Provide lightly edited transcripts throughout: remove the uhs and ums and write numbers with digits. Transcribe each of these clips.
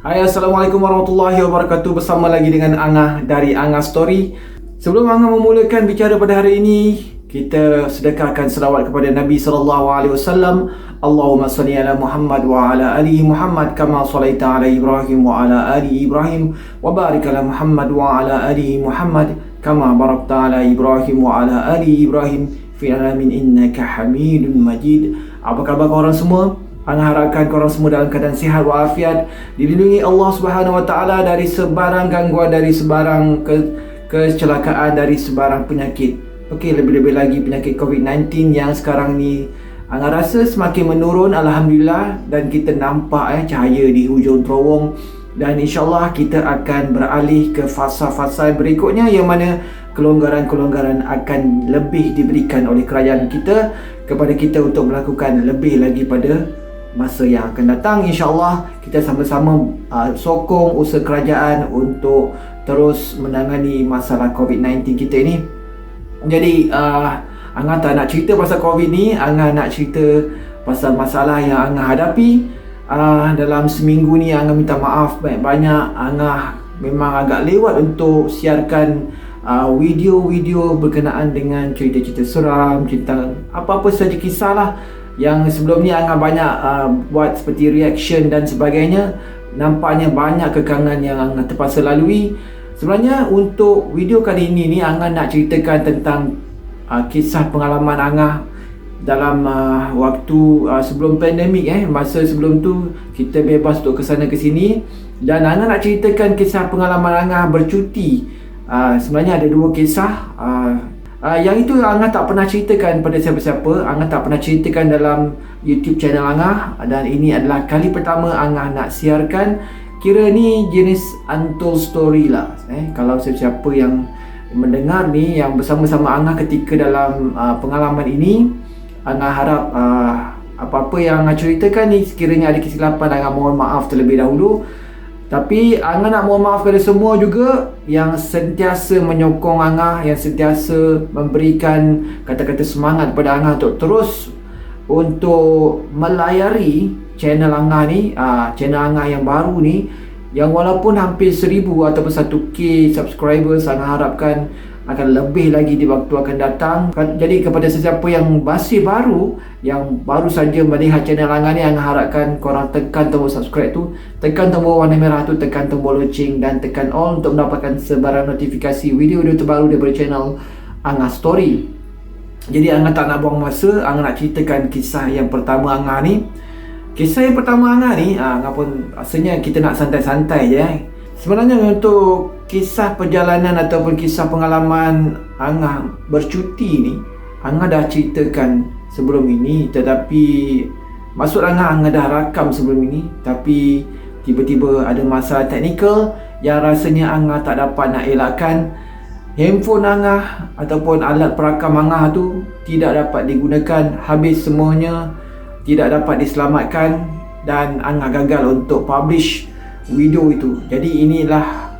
Hai, Assalamualaikum warahmatullahi wabarakatuh. Bersama lagi dengan Angah dari Angah Story. Sebelum Angah memulakan bicara pada hari ini, kita sedekahkan selawat kepada Nabi SAW. Allahumma salli ala Muhammad wa ala alihi Muhammad kama sallaita ala Ibrahim wa ala ali Ibrahim wa barik ala Muhammad wa ala alihi Muhammad kama barakta ala Ibrahim wa ala ali Ibrahim fil alamin innaka Hamidun Majid. Apa khabar korang semua? Angah harapkan korang semua dalam keadaan sihat walafiat, dilindungi Allah Subhanahu Wa Taala dari sebarang gangguan, dari sebarang kecelakaan, dari sebarang penyakit. Okey, lebih-lebih lagi penyakit COVID-19 yang sekarang ni Angah rasa semakin menurun, alhamdulillah, dan kita nampak cahaya di hujung terowong, dan insyaAllah kita akan beralih ke fasa-fasa berikutnya yang mana kelonggaran-kelonggaran akan lebih diberikan oleh kerajaan kita kepada kita untuk melakukan lebih lagi pada masa yang akan datang. InsyaAllah kita sama-sama sokong usaha kerajaan untuk terus menangani masalah COVID-19 kita ini. Jadi Angah tak nak cerita pasal COVID ni, Angah nak cerita pasal masalah yang Angah hadapi. Dalam seminggu ni Angah minta maaf banyak-banyak. Angah memang agak lewat untuk siarkan video-video berkenaan dengan cerita-cerita seram, cerita apa-apa saja kisah lah. Yang sebelum ni Angah banyak buat seperti reaction dan sebagainya. Nampaknya banyak kekangan yang Angah terpaksa lalui. Sebenarnya untuk video kali ini ni Angah nak ceritakan tentang kisah pengalaman Angah dalam waktu sebelum pandemik. Masa sebelum tu kita bebas untuk ke sana ke sini. Dan Angah nak ceritakan kisah pengalaman Angah bercuti. Sebenarnya ada dua kisah. Yang itu Angah tak pernah ceritakan pada siapa-siapa. Angah tak pernah ceritakan dalam YouTube channel Angah. Dan ini adalah kali pertama Angah nak siarkan. Kira ni jenis untold story lah. Kalau siapa yang mendengar ni, yang bersama-sama Angah ketika dalam pengalaman ini, Angah harap apa-apa yang Angah ceritakan ni, sekiranya ada kesilapan, Angah mohon maaf terlebih dahulu. Tapi Angah nak mohon maaf kepada semua juga yang sentiasa menyokong Angah, yang sentiasa memberikan kata-kata semangat kepada Angah untuk terus untuk melayari channel Angah ni, channel Angah yang baru ni, yang walaupun hampir 1000 ataupun 1k subscribers, Angah harapkan akan lebih lagi di waktu akan datang. Jadi kepada sesiapa yang masih baru, yang baru saja melihat channel Angah ni, Angah harapkan korang tekan tombol subscribe tu, tekan tombol warna merah tu, tekan tombol loceng dan tekan all untuk mendapatkan sebarang notifikasi video-video terbaru daripada channel Angah Story. Jadi Angah tak nak buang masa, Angah nak ceritakan kisah yang pertama Angah ni. Kisah yang pertama Angah ni, Angah pun rasanya kita nak santai-santai je. Sebenarnya untuk kisah perjalanan ataupun kisah pengalaman Angah bercuti ni, Angah dah ceritakan sebelum ini. Tetapi maksud Angah dah rakam sebelum ini. Tapi tiba-tiba ada masalah teknikal yang rasanya Angah tak dapat nak elakkan. Handphone Angah ataupun alat perakam Angah tu tidak dapat digunakan. Habis semuanya, tidak dapat diselamatkan. Dan Angah gagal untuk publish video itu. Jadi inilah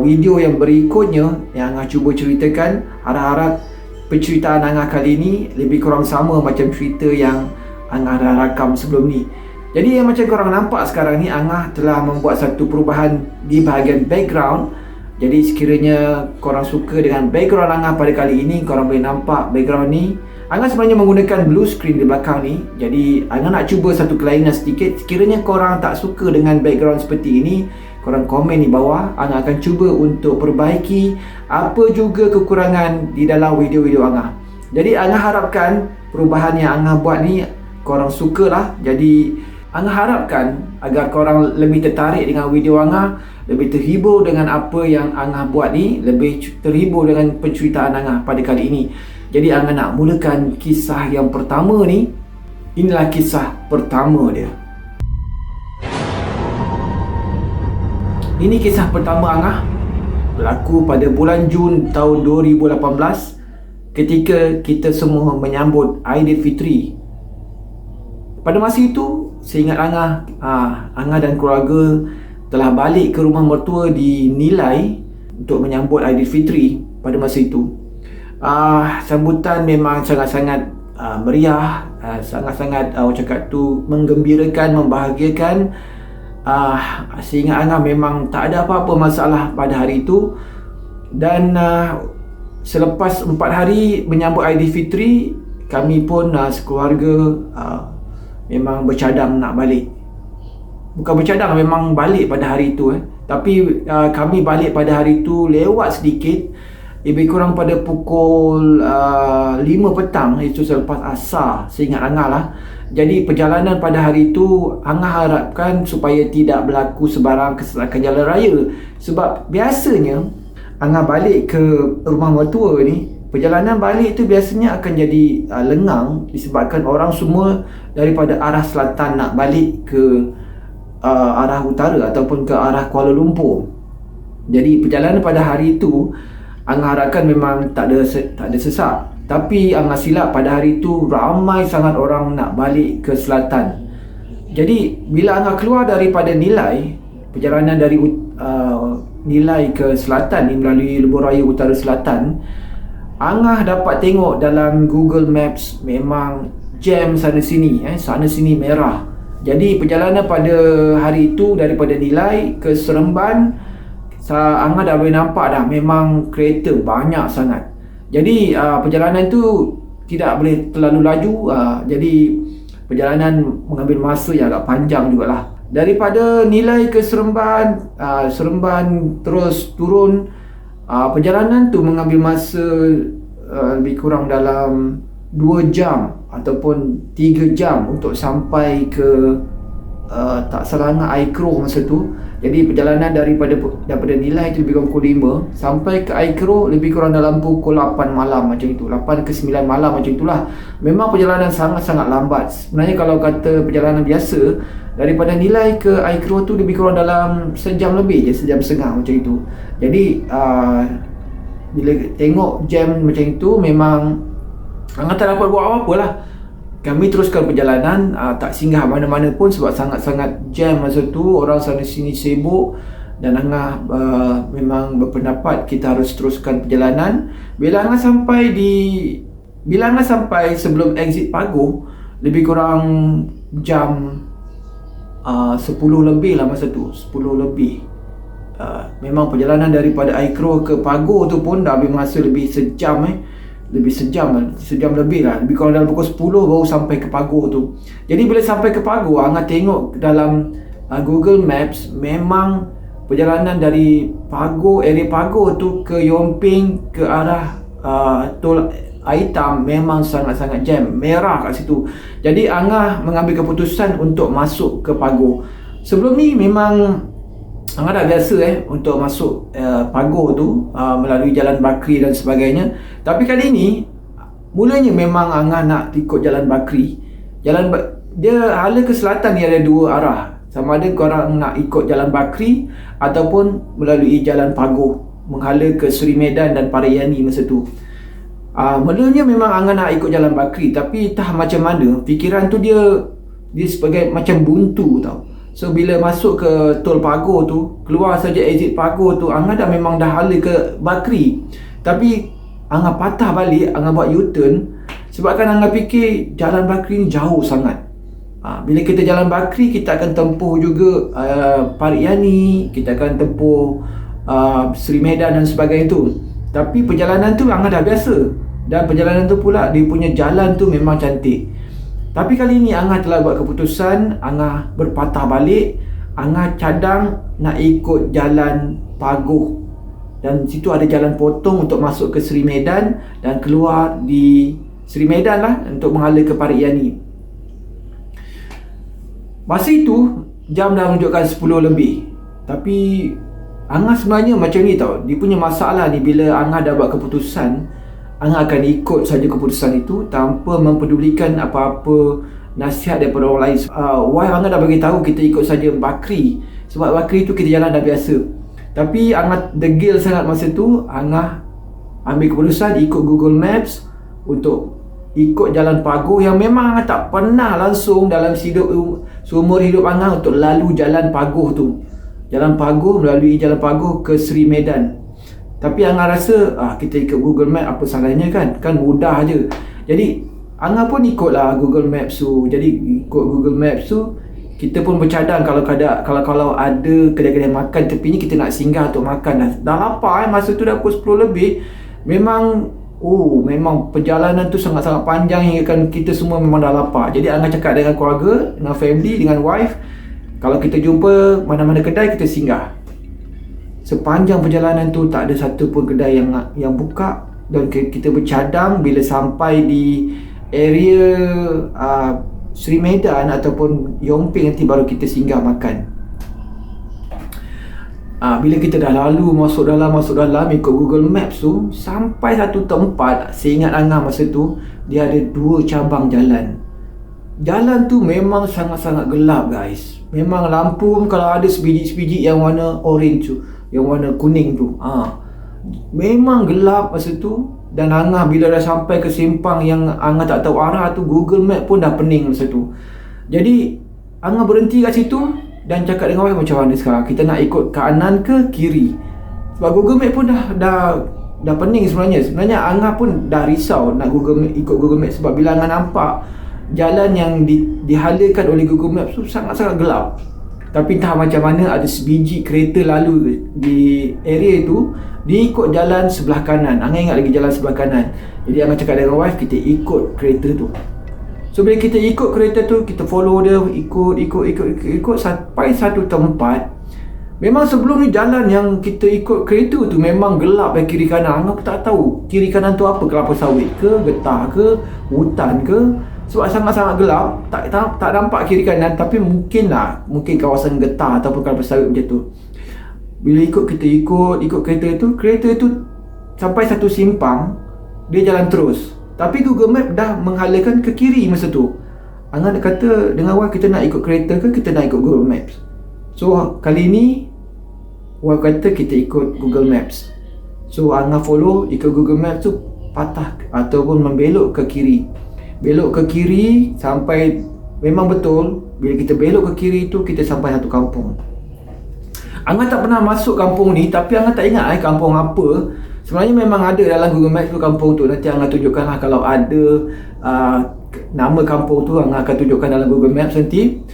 video yang berikutnya yang Angah cuba ceritakan. Harap-harap penceritaan Angah kali ini lebih kurang sama macam cerita yang Angah dah rakam sebelum ni. Jadi yang macam korang nampak sekarang ni, Angah telah membuat satu perubahan di bahagian background. Jadi sekiranya korang suka dengan background Angah pada kali ini, korang boleh nampak background ni. Angah sebenarnya menggunakan blue screen di belakang ni. Jadi Angah nak cuba satu kelainan sedikit. Sekiranya korang tak suka dengan background seperti ini, korang komen di bawah. Angah akan cuba untuk perbaiki apa juga kekurangan di dalam video-video Angah. Jadi Angah harapkan perubahan yang Angah buat ni korang sukalah. Jadi Angah harapkan agar korang lebih tertarik dengan video Angah, lebih terhibur dengan apa yang Angah buat ni, lebih terhibur dengan penceritaan Angah pada kali ini. Jadi Angah nak mulakan kisah yang pertama ni. Inilah kisah pertama dia. Ini kisah pertama Angah, berlaku pada bulan Jun tahun 2018 ketika kita semua menyambut Aidilfitri. Pada masa itu, seingat Angah, Angah dan keluarga telah balik ke rumah mertua di Nilai untuk menyambut Aidilfitri pada masa itu. Sambutan memang sangat-sangat meriah, sangat-sangat orang cakap tu menggembirakan, membahagiakan. Seingat Angah memang tak ada apa-apa masalah pada hari itu. Dan selepas 4 hari menyambut Aidilfitri, kami pun sekeluarga memang bercadang nak balik. Bukan bercadang, memang balik pada hari itu. Tapi kami balik pada hari itu lewat sedikit, lebih kurang pada pukul 5 petang, itu selepas asar, seingat Angah lah. Jadi perjalanan pada hari itu Angah harapkan supaya tidak berlaku sebarang kesalahan jalan raya. Sebab biasanya Angah balik ke rumah mertua ni, perjalanan balik tu biasanya akan jadi lengang disebabkan orang semua daripada arah selatan nak balik ke arah utara ataupun ke arah Kuala Lumpur. Jadi perjalanan pada hari itu Angah harapkan memang tak ada sesak. Tapi Angah silap, pada hari itu ramai sangat orang nak balik ke selatan. Jadi bila Angah keluar daripada Nilai, perjalanan dari Nilai ke selatan ni melalui Lebuh Raya Utara Selatan, Angah dapat tengok dalam Google Maps memang jam sana sini merah. Jadi perjalanan pada hari itu daripada Nilai ke Seremban, Angah dah boleh nampak dah memang kereta banyak sangat. Jadi perjalanan tu tidak boleh terlalu laju. Jadi perjalanan mengambil masa yang agak panjang jugalah. Daripada Nilai ke Seremban, Seremban terus turun, perjalanan tu mengambil masa lebih kurang dalam 2 jam ataupun 3 jam untuk sampai ke tak salah Aikro masa tu. Jadi perjalanan daripada Nilai itu lebih kurang pukul 5 sampai ke Aikro lebih kurang dalam pukul 8 malam macam itu, 8 ke 9 malam macam itulah. Memang perjalanan sangat-sangat lambat. Sebenarnya kalau kata perjalanan biasa, daripada Nilai ke Aikro tu lebih kurang dalam sejam lebih je, sejam setengah macam itu. Jadi bila tengok jam macam itu, memang Angah tak dapat buat apa-apa lah. Kami teruskan perjalanan, tak singgah mana-mana pun sebab sangat-sangat jam masa tu, orang sana sini sibuk. Dan Angah memang berpendapat kita harus teruskan perjalanan. Bila Angah sampai sebelum exit Pagoh, lebih kurang jam 10 lebih lah masa tu, 10 lebih. Memang perjalanan daripada Aikro ke Pagoh tu pun dah ambil masa lebih sejam sejam lebih lah. Lebih kurang dalam pukul 10 baru sampai ke Pagoh tu. Jadi bila sampai ke Pagoh, Angah tengok dalam Google Maps, memang perjalanan dari Pagoh, area Pagoh tu ke Yomping ke arah Tol Aitam memang sangat-sangat jam, merah kat situ. Jadi Angah mengambil keputusan untuk masuk ke Pagoh. Sebelum ni memang Angah dah biasa untuk masuk Pagoh tu melalui Jalan Bakri dan sebagainya. Tapi kali ni mulanya memang Angah nak ikut Jalan Bakri. Dia hala ke selatan ni ada 2 arah. Sama ada korang nak ikut Jalan Bakri ataupun melalui Jalan Pagoh menghala ke Seri Medan dan Pariyani masa tu. Mulanya memang Angah nak ikut Jalan Bakri, tapi entah macam mana fikiran tu dia sebagai macam buntu tau. So bila masuk ke Tol Pagoh tu, keluar saja exit Pagoh tu, Angah memang dah hala ke Bakri. Tapi Angah patah balik, Angah buat U-turn sebabkan Angah fikir Jalan Bakri ni jauh sangat. Bila kita Jalan Bakri, kita akan tempuh juga Pariyani, kita akan tempuh Seri Medan dan sebagainya tu. Tapi perjalanan tu Angah dah biasa. Dan perjalanan tu pula, dia punya jalan tu memang cantik. Tapi kali ni Angah telah buat keputusan, Angah berpatah balik. Angah cadang nak ikut Jalan Pagoh. Dan situ ada jalan potong untuk masuk ke Seri Medan dan keluar di Seri Medan lah untuk menghala ke Pariyani. Masa itu jam dah menunjukkan 10 lebih. Tapi Angah sebenarnya macam ni tau, dia punya masalah ni bila Angah dah buat keputusan, Angah akan ikut saja keputusan itu tanpa mempedulikan apa-apa nasihat daripada orang lain. Why Angah dah bagi tahu kita ikut saja Bakri, sebab Bakri tu kita jalan dah biasa. Tapi Angah degil sangat masa tu. Angah ambil keputusan ikut Google Maps untuk ikut Jalan Pagoh yang memang Angah tak pernah langsung dalam seumur hidup Angah untuk lalu Jalan Pagoh tu. Jalan Pagoh, melalui Jalan Pagoh ke Seri Medan. Tapi Angah rasa kita ikut Google Maps, apa salahnya kan mudah je. Jadi Angah pun ikutlah Google Maps tu. Jadi ikut Google Maps tu, Kita pun bercadang kalau ada kedai-kedai makan tepi ni kita nak singgah untuk makan. Dah lapar masa tu dah pukul 10 lebih. Memang perjalanan tu sangat-sangat panjang hingga kan kita semua memang dah lapar. Jadi Angah cakap dengan keluarga, dengan family, dengan wife, kalau kita jumpa mana-mana kedai kita singgah. Sepanjang perjalanan tu tak ada satu pun kedai yang buka, dan kita bercadang bila sampai di area Sri Medan ataupun Yongping nanti baru kita singgah makan. Bila kita dah lalu masuk dalam ikut Google Maps tu, sampai satu tempat, saya ingat Angah masa tu dia ada 2 cabang jalan. Jalan tu memang sangat-sangat gelap guys. Memang lampu kalau ada sebiji-sebiji yang warna orange tu, yang warna kuning tu, memang gelap masa tu. Dan Angah bila dah sampai ke simpang yang Angah tak tahu arah tu, Google Map pun dah pening masa tu. Jadi Angah berhenti kat situ dan cakap dengan wife, macam mana sekarang, kita nak ikut kanan ke kiri? Sebab Google Map pun dah pening sebenarnya. Sebenarnya Angah pun dah risau nak ikut Google Map, sebab bila Angah nampak jalan yang dihadirkan oleh Google Map tu sangat-sangat gelap. Tapi entah macam mana ada sebiji kereta lalu di area tu, dia ikut jalan sebelah kanan. Angah ingat lagi jalan sebelah kanan. Jadi Angah cakap dengan wife, kita ikut kereta tu. So bila kita ikut kereta tu, kita follow dia, ikut sampai satu tempat. Memang sebelum ni jalan yang kita ikut kereta tu memang gelap dari kiri kanan. Angah pun tak tahu kiri kanan tu apa, kelapa sawit ke, getah ke, hutan ke. Sebab sangat-sangat gelap, tak nampak kiri kanan. Tapi mungkin kawasan getah ataupun kelapa sawit macam tu. Bila kita ikut kereta tu sampai satu simpang, dia jalan terus. Tapi Google Map dah menghalakan ke kiri masa tu. Angah kata dengan wife, kita nak ikut kereta ke kita nak ikut Google Maps? So kali ni wife kata kita ikut Google Maps. So Angah follow, ikut Google Maps tu, patah ataupun membelok ke kiri. Belok ke kiri sampai, memang betul bila kita belok ke kiri tu kita sampai satu kampung. Angah tak pernah masuk kampung ni, tapi Angah tak ingat kampung apa. Sebenarnya memang ada dalam Google Maps tu kampung tu. Nanti Angah tunjukkan lah kalau ada nama kampung tu, Angah akan tunjukkan dalam Google Maps nanti.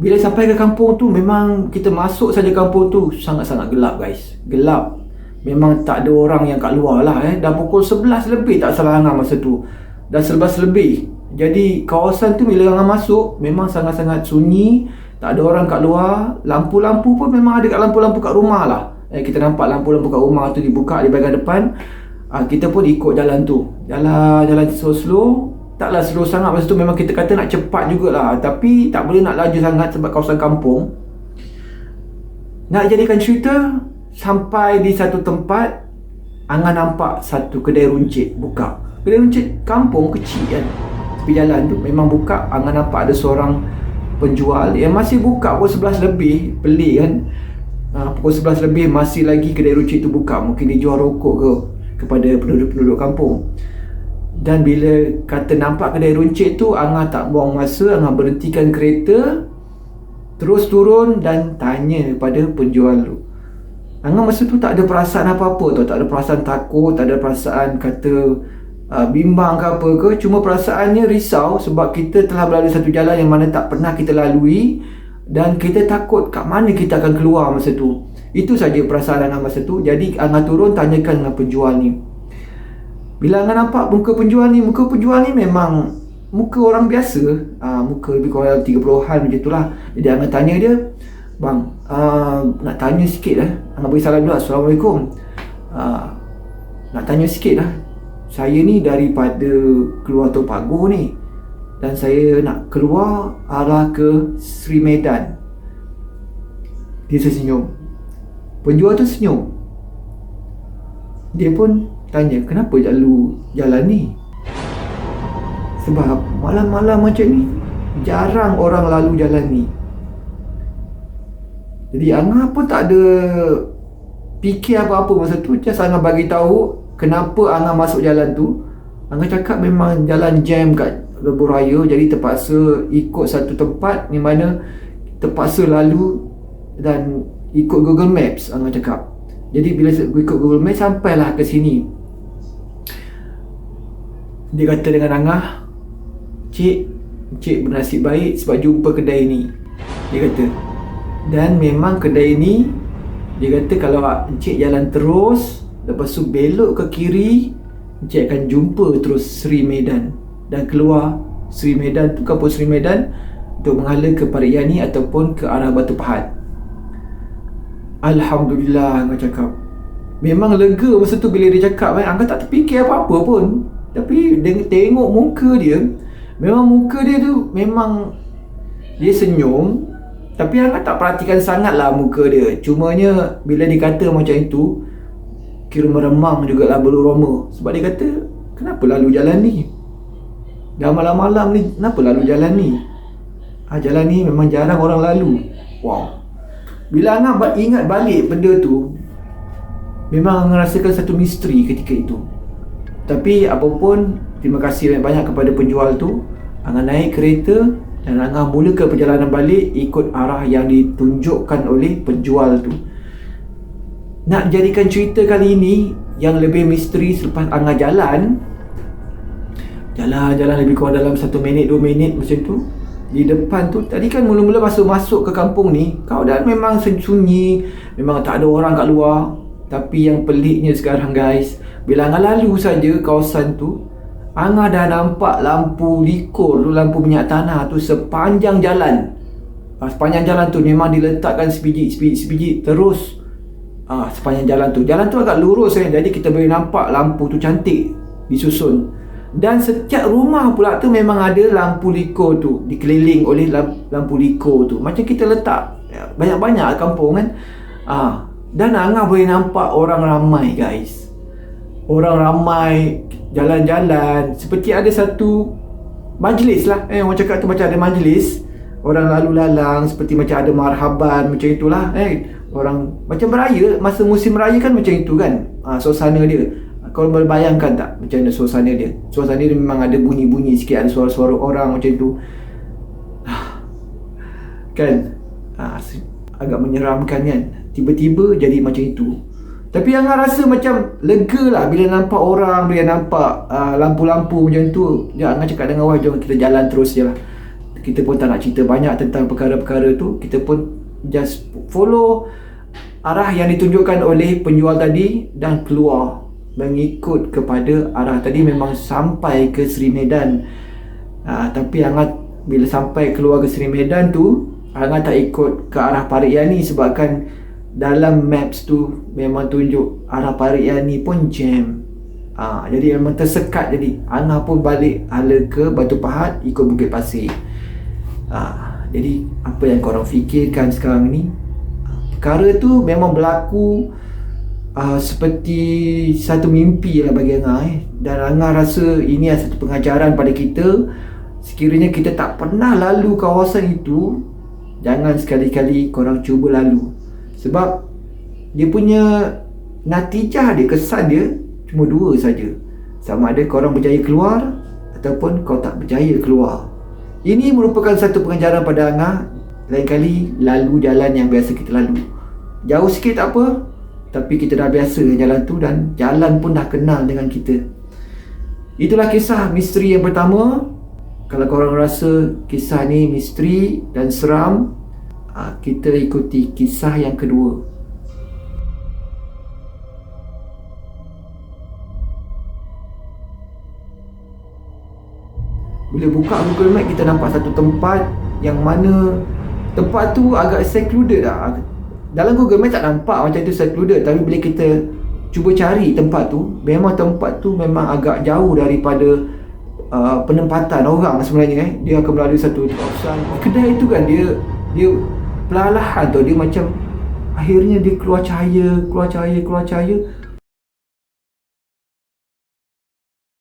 Bila sampai ke kampung tu, memang kita masuk saja kampung tu sangat-sangat gelap guys. Gelap. Memang tak ada orang yang kat luar lah. Dah pukul 11 lebih tak salah Angah masa tu. Dah 11 lebih. Jadi kawasan tu bila Angah masuk memang sangat-sangat sunyi. Tak ada orang kat luar. Lampu-lampu pun memang ada kat lampu-lampu kat rumah lah. Kita nampak lampu-lampu kat rumah tu dibuka di bahagian depan. Kita pun ikut jalan tu. Jalan slow-slow. Taklah slow sangat masa tu, memang kita kata nak cepat jugalah. Tapi tak boleh nak laju sangat sebab kawasan kampung. Nak jadikan cerita, sampai di satu tempat Angah nampak satu kedai runcit buka. Kedai runcit kampung kecil kan, tepi jalan tu memang buka. Angah nampak ada seorang penjual yang masih buka pukul 11 lebih. Pelik kan, pukul 11 lebih masih lagi kedai runcit tu buka. Mungkin dia jual rokok kepada penduduk-penduduk kampung. Dan bila kata nampak kedai runcit tu, Angah tak buang masa. Angah berhentikan kereta, terus turun dan tanya kepada penjual tu. Angah masa tu tak ada perasaan apa-apa tau. Tak ada perasaan takut, tak ada perasaan kata bimbang ke apa ke. Cuma perasaannya risau sebab kita telah berlalu satu jalan yang mana tak pernah kita lalui. Dan kita takut kat mana kita akan keluar masa tu. Itu saja perasaan Angah masa tu. Jadi Angah turun tanyakan dengan penjual ni. Bila Angah nampak muka penjual ni memang muka orang biasa. Muka lebih kurang 30-an macam tu lah. Jadi Angah tanya dia, "Bang, nak tanya sikit lah." Angah bagi salam dulu, "Assalamualaikum. Nak tanya sikit lah. Saya ni daripada keluar Topago ni. Dan saya nak keluar arah ke Sri Medan." Dia tersenyum. Penjual tu senyum. Dia pun tanya, "Kenapa lalu jalan ni?" Sebab malam-malam macam ni jarang orang lalu jalan ni. Jadi Angah pun tak ada fikir apa-apa masa tu. Just Angah bagi tahu kenapa Angah masuk jalan tu. Angah cakap memang jalan jam kat lebuh raya, jadi terpaksa ikut satu tempat di mana terpaksa lalu dan ikut Google Maps. Angah cakap, jadi bila ikut Google Maps sampailah ke sini. Dia kata dengan Angah, Cik bernasib baik sebab jumpa kedai ni. dia kata. Dan memang kedai ni, dia kata kalau encik jalan terus, lepas tu belok ke kiri, encik akan jumpa terus Sri Medan. Dan keluar Sri Medan tu, kampung Sri Medan, untuk menghala ke Pariani ataupun ke arah Batu Pahat. Alhamdulillah, Angah cakap. Memang lega masa tu bila dia cakap, Angah tak terfikir apa-apa pun. Tapi tengok muka dia, memang muka dia tu memang dia senyum. Tapi Angah tak perhatikan sangat lah muka dia. Cumanya bila dia kata macam itu, kira meremang jugalah bulu roma. Sebab dia kata, kenapa lalu jalan ni? Dah malam-malam ni, kenapa lalu jalan ni? Jalan ni memang jarang orang lalu. Wow. Bila Angah ingat balik benda tu, memang Angah rasakan satu misteri ketika itu. Tapi apapun, terima kasih banyak kepada penjual tu. Angah naik kereta dan Angah mulakan perjalanan balik ikut arah yang ditunjukkan oleh penjual tu. Nak jadikan cerita kali ini yang lebih misteri selepas Angah jalan lebih kurang dalam 1 minit 2 minit macam tu. Di depan tu, tadi kan mula-mula masuk ke kampung ni, keadaan memang sunyi, memang tak ada orang kat luar. Tapi yang peliknya sekarang guys, bila Angah lalu saja kawasan tu, Angah dah nampak lampu likur tu, lampu minyak tanah tu sepanjang jalan. Sepanjang jalan tu memang diletakkan sebiji terus sepanjang jalan tu. Jalan tu agak lurus jadi kita boleh nampak lampu tu cantik disusun. Dan setiap rumah pula tu memang ada lampu likur tu, dikeliling oleh lampu likur tu. Macam kita letak banyak-banyak kampung kan. Dan Angah boleh nampak orang ramai guys. Orang ramai jalan-jalan, seperti ada satu majlis lah. Orang cakap tu macam ada majlis. Orang lalu lalang, seperti macam ada marhaban, macam itulah. Orang macam beraya, masa musim raya kan macam itu kan. Suasana dia, kau boleh bayangkan tak macam mana suasana dia? Suasana dia memang ada bunyi-bunyi sikit, ada suara-suara orang macam tu. Kan? Agak menyeramkan kan. Tiba-tiba jadi macam itu. Tapi Angah rasa macam lega lah bila nampak orang, bila nampak lampu-lampu macam tu. Angah cakap dengan jom kita jalan terus je lah. Kita pun tak nak cerita banyak tentang perkara-perkara tu. Kita pun just follow arah yang ditunjukkan oleh penjual tadi dan keluar mengikut kepada arah tadi. Memang sampai ke Sri Medan. Tapi Angah bila sampai keluar ke Sri Medan tu, Angah tak ikut ke arah Pariani sebabkan dalam maps tu memang tunjuk arah Pariani pun jam. Jadi memang tersekat. Jadi Angah pun balik hala ke Batu Pahat ikut Bukit Pasir. Jadi apa yang korang fikirkan sekarang ni? Perkara tu memang berlaku seperti satu mimpi lah bagi Angah Dan Angah rasa ini adalah satu pengajaran pada kita. Sekiranya kita tak pernah lalu kawasan itu, jangan sekali-kali korang cuba lalu. Sebab dia punya natijah dia, kesan dia cuma dua saja. Sama ada korang berjaya keluar ataupun kau tak berjaya keluar. Ini merupakan satu pengajaran pada Angah. Lain kali lalu jalan yang biasa kita lalu. Jauh sikit tak apa, tapi kita dah biasa jalan tu dan jalan pun dah kenal dengan kita. Itulah kisah misteri yang pertama. Kalau korang rasa kisah ni misteri dan seram, kita ikuti kisah yang kedua. Bila buka Google Map, kita nampak satu tempat yang mana tempat tu agak secluded lah. Dalam Google Map tak nampak macam tu secluded, tapi bila kita cuba cari tempat tu, memang tempat tu memang agak jauh daripada penempatan orang sebenarnya. Dia akan melalui satu kawasan kedai tu kan, dia perlahan tu dia macam akhirnya dia keluar cahaya.